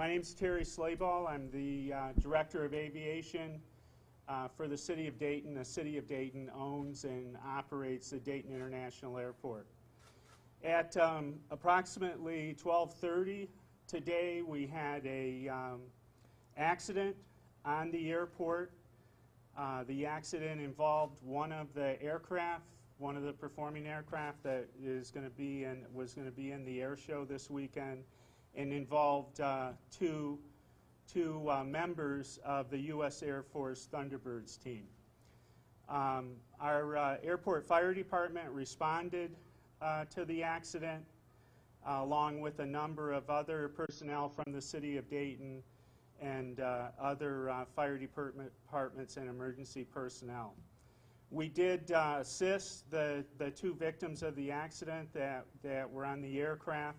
My name's Terry Slayball. I'm the Director of Aviation for the City of Dayton. The City of Dayton owns and operates the Dayton International Airport. At approximately 12:30 today, we had a accident on the airport. The accident involved one of the aircraft, one of the performing aircraft that was going to be in the air show this weekend, and involved two members of the U.S. Air Force Thunderbirds team. Our airport fire department responded to the accident, along with a number of other personnel from the City of Dayton and other fire departments and emergency personnel. We did assist the two victims of the accident that were on the aircraft.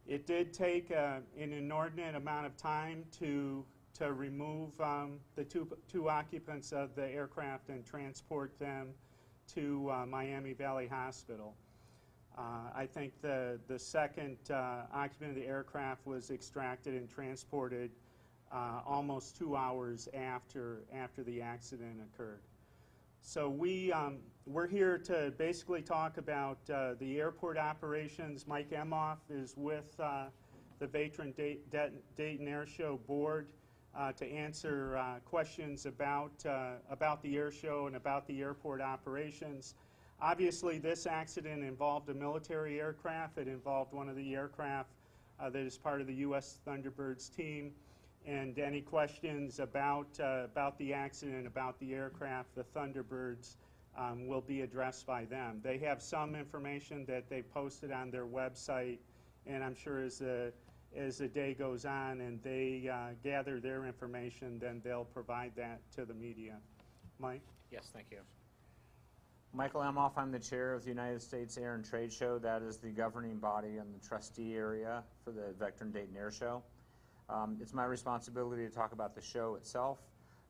It did take an inordinate amount of time to remove the two occupants of the aircraft and transport them to Miami Valley Hospital. I think the second occupant of the aircraft was extracted and transported almost 2 hours after the accident occurred. So we're here to basically talk about the airport operations. Mike Emhoff is with the Veteran Dayton Air Show Board to answer questions about the air show and about the airport operations. Obviously, this accident involved a military aircraft. It involved one of the aircraft that is part of the U.S. Thunderbirds team. And any questions about the accident, about the aircraft, the Thunderbirds, will be addressed by them. They have some information that they posted on their website, and I'm sure as the day goes on and they gather their information, then they'll provide that to the media. Mike? Yes, thank you. Michael Emhoff, I'm the chair of the United States Air and Trade Show. That is the governing body and the trustee area for the Veteran Dayton Air Show. It's my responsibility to talk about the show itself.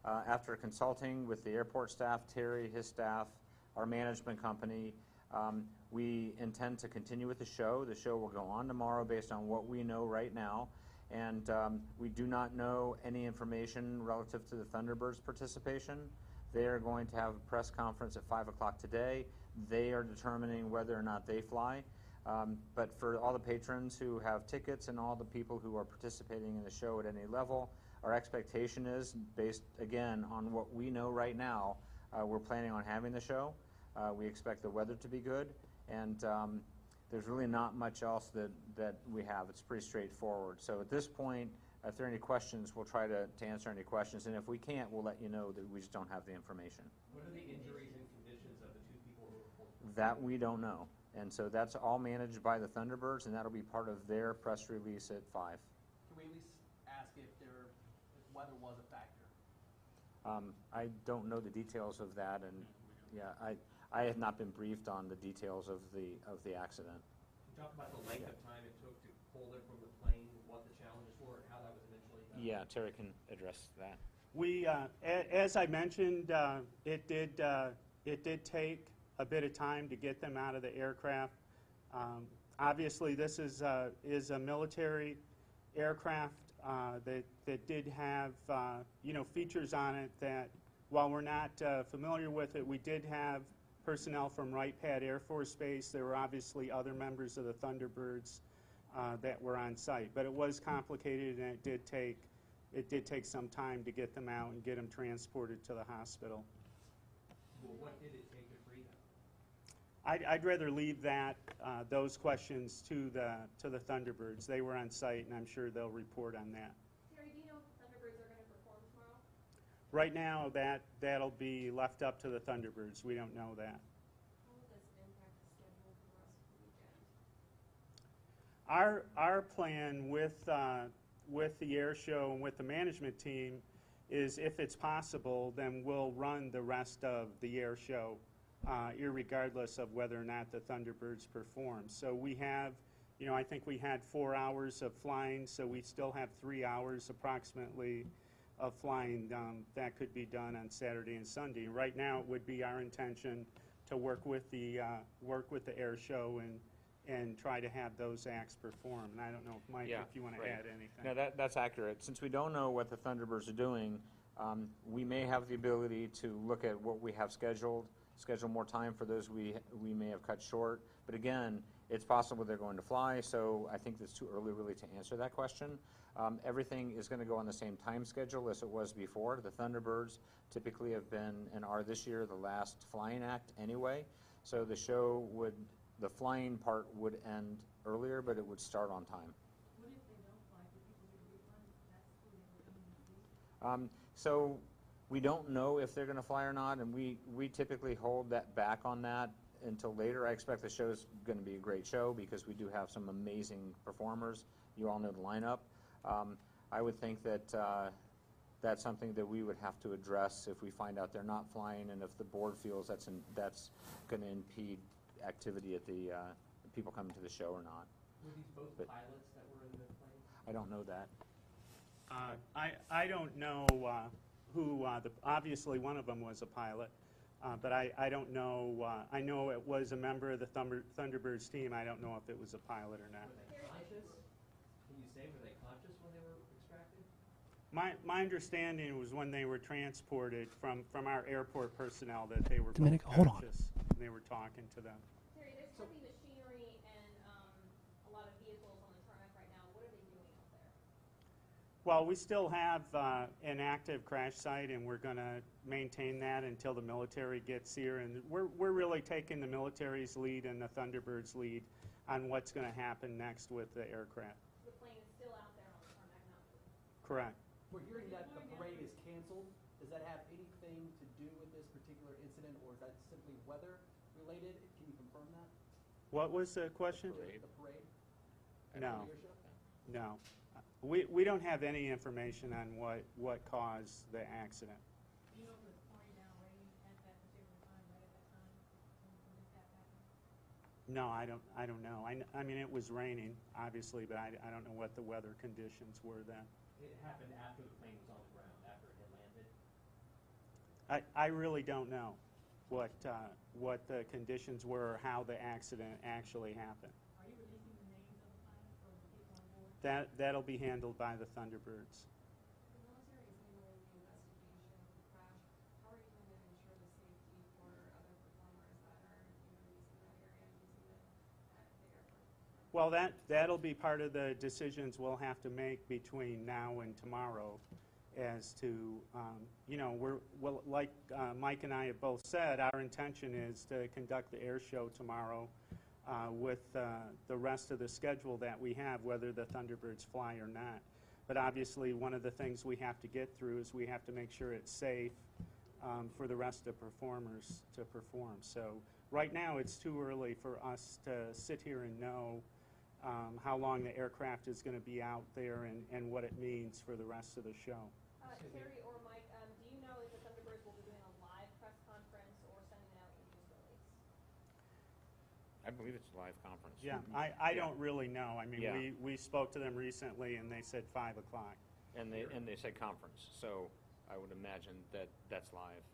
After consulting with the airport staff, Terry, his staff, our management company, we intend to continue with the show. The show will go on tomorrow based on what we know right now. And we do not know any information relative to the Thunderbirds participation. They are going to have a press conference at 5 o'clock today. They are determining whether or not they fly. But for all the patrons who have tickets and all the people who are participating in the show at any level, our expectation is, based again on what we know right now, we're planning on having the show. We expect the weather to be good, and there's really not much else that we have. It's pretty straightforward. So at this point, if there are any questions, we'll try to answer any questions, and if we can't, we'll let you know that we just don't have the information. What are the injuries and conditions of the two people who reported? That we don't know. And so that's all managed by the Thunderbirds, and that'll be part of their press release at 5. Can we at least ask if weather was a factor? I don't know the details of that, and yeah, I have not been briefed on the details of the accident. Can you talk about the length of time it took to pull them from the plane, what the challenges were, and how that was eventually done? Yeah, Terry can address that. We, as I mentioned, it did take a bit of time to get them out of the aircraft. Obviously, this is a military aircraft that did have features on it that, while we're not familiar with it, we did have personnel from Wright Pat Air Force Base. There were obviously other members of the Thunderbirds that were on site, but it was complicated, and it did take some time to get them out and get them transported to the hospital. Well, what did it take to free them? I'd rather leave those questions to the Thunderbirds. They were on site, and I'm sure they'll report on that. Terry, do you know if the Thunderbirds are going to perform tomorrow? Right now, that'll be left up to the Thunderbirds. We don't know that. How will this impact the schedule for the rest of the weekend? Our plan with the air show and with the management team is, if it's possible, then we'll run the rest of the air show, irregardless of whether or not the Thunderbirds perform. So we have, I think we had 4 hours of flying, so we still have 3 hours approximately of flying that could be done on Saturday and Sunday. Right now, it would be our intention to work with the air show and try to have those acts perform. And I don't know if, Mike, Yeah, if you want to right. add anything. No, that's accurate. Since we don't know what the Thunderbirds are doing, we may have the ability to look at what we have scheduled, schedule more time for those we may have cut short. But again, it's possible they're going to fly, so I think it's too early really to answer that question. Everything is going to go on the same time schedule as it was before. The Thunderbirds typically have been, and are this year, the last flying act anyway. So the show would, the flying part would end earlier, but it would start on time. What if they don't fly? Do people get a refund? That's who they were coming to see? So we don't know if they're going to fly or not, and we typically hold that back on that until later. I expect the show's going to be a great show because we do have some amazing performers. You all know the lineup. I would think that that's something that we would have to address if we find out they're not flying, and if the board feels that's going to impede activity at the people coming to the show or not. Were these both But- pilots that were in the plane? I don't know that. I don't know who, obviously one of them was a pilot, but I don't know, I know it was a member of the Thunderbirds team. I don't know if it was a pilot or not. Were they conscious? Can you say, were they conscious when they were extracted? My understanding was when they were transported from our airport personnel that they were both Dominica, hold on. conscious. And they were talking to them. Terry, there's heavy machinery and a lot of vehicles on the tarmac right now. What are they doing out there? Well, we still have an active crash site, and we're going to maintain that until the military gets here. And we're really taking the military's lead and the Thunderbirds' lead on what's going to happen next with the aircraft. The plane is still out there on the tarmac, not moving. Correct. We're hearing that the parade is canceled. Does that have anything to do with this particular incident, or is that simply weather related? Can you confirm that? What was the question? Parade. The parade? No, Your show? no. We don't have any information on what caused the accident. Do you know if it was pouring down rain at that particular time, right at that time, when this happened? No, I don't know. I mean, it was raining, obviously, but I don't know what the weather conditions were then. It happened after the plane was on the ground, after it had landed? I really don't know what the conditions were or how the accident actually happened. Are you releasing the names of the pilots or the people on board? That'll be handled by the Thunderbirds. The military is handling the investigation of the crash. How are you going to ensure the safety for other performers that are, using that area, using the airport? Well, that'll be part of the decisions we'll have to make between now and tomorrow as to, like Mike and I have both said, our intention is to conduct the air show tomorrow with the rest of the schedule that we have, whether the Thunderbirds fly or not. But obviously, one of the things we have to get through is we have to make sure it's safe for the rest of performers to perform. So right now, it's too early for us to sit here and know how long the aircraft is going to be out there and what it means for the rest of the show. Terry or Mike, do you know if the Thunderbirds will be doing a live press conference or sending out a news release? I believe it's a live conference. Yeah, I don't really know. I mean, Yeah. we spoke to them recently, and they said 5 o'clock. And they said conference, so I would imagine that that's live.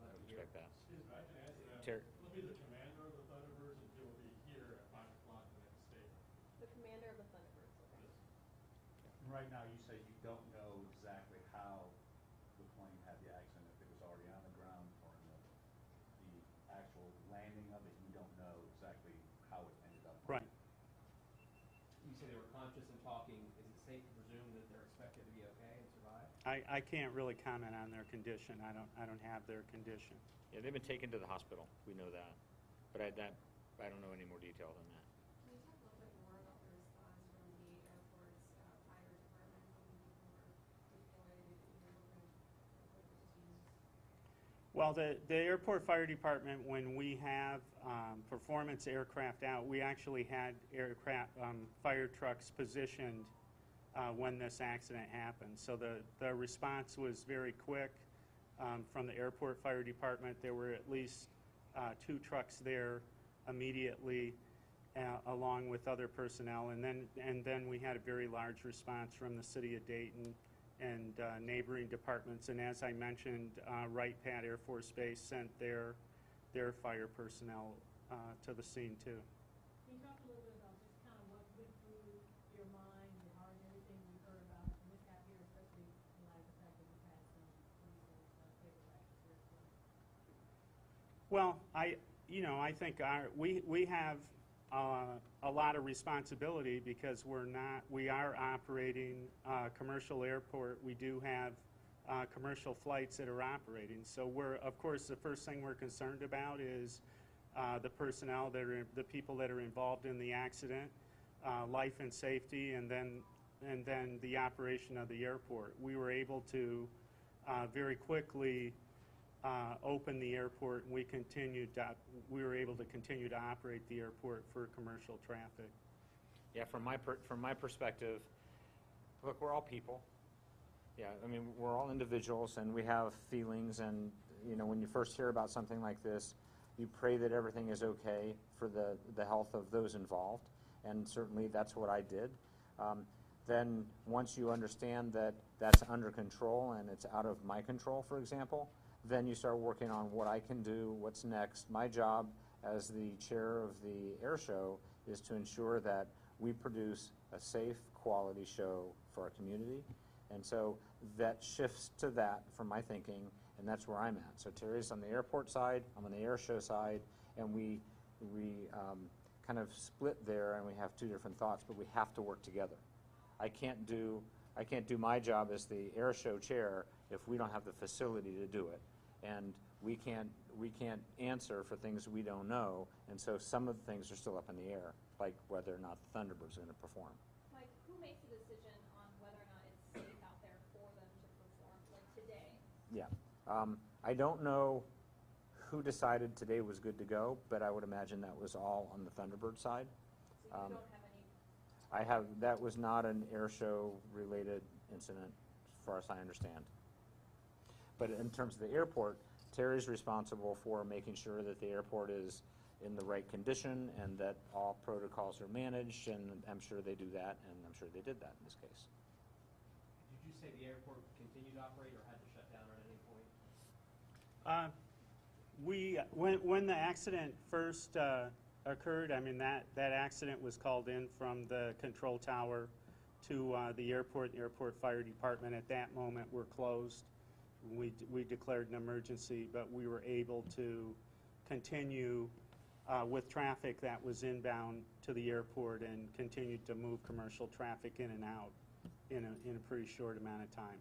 I would expect that. Excuse me, I can answer that. Terry. He'll be the commander of the Thunderbirds, and he'll be here at 5 o'clock the next day. The commander of the Thunderbirds, okay. Right now, you say you don't know exactly how the plane had the accident, if it was already on the ground or in the actual landing of it, you don't know exactly how it ended up. Right. You say they were conscious and talking. Is it safe to presume that they're expected to be okay and survive? I can't really comment on their condition. I don't have their condition. Yeah, they've been taken to the hospital. We know that. But I don't know any more detail than that. Can you talk a little bit more about the response from the airport's fire department? How many people were deployed, what equipment was used? Well, the airport fire department, when we have performance aircraft out, we actually had fire trucks positioned when this accident happened. So the response was very quick from the airport fire department. There were at least 2 trucks there immediately, along with other personnel, and then we had a very large response from the city of Dayton and neighboring departments. And as I mentioned, Wright Pat Air Force Base sent their fire personnel to the scene too. Can you talk a little bit Well, I think we have a lot of responsibility because we are operating a commercial airport. We do have commercial flights that are operating. So of course, the first thing we're concerned about is the personnel the people that are involved in the accident, life and safety, and then the operation of the airport. We were able to very quickly open the airport, and we were able to continue to operate the airport for commercial traffic. Yeah, from my perspective, look, we're all people. Yeah, I mean, we're all individuals, and we have feelings, and, when you first hear about something like this, you pray that everything is okay for the health of those involved, and certainly that's what I did. Then once you understand that that's under control and it's out of my control, for example, then you start working on what I can do, what's next. My job as the chair of the air show is to ensure that we produce a safe, quality show for our community. And so that shifts to that from my thinking, and that's where I'm at. So Terry's on the airport side, I'm on the air show side, and we kind of split there, and we have two different thoughts, but we have to work together. I can't do my job as the air show chair if we don't have the facility to do it. And we can't answer for things we don't know, and so some of the things are still up in the air, like whether or not the Thunderbirds are going to perform. Mike, who makes the decision on whether or not it's safe out there for them to perform, like today? Yeah. I don't know who decided today was good to go, but I would imagine that was all on the Thunderbird side. So you don't have any? That was not an air show related incident, as far as I understand. But in terms of the airport, Terry's responsible for making sure that the airport is in the right condition and that all protocols are managed, and I'm sure they do that, and I'm sure they did that in this case. Did you say the airport continued to operate or had to shut down at any point? When the accident first occurred, I mean, that accident was called in from the control tower to the airport. The airport fire department at that moment were closed. We declared an emergency, but we were able to continue with traffic that was inbound to the airport and continued to move commercial traffic in and out in a pretty short amount of time.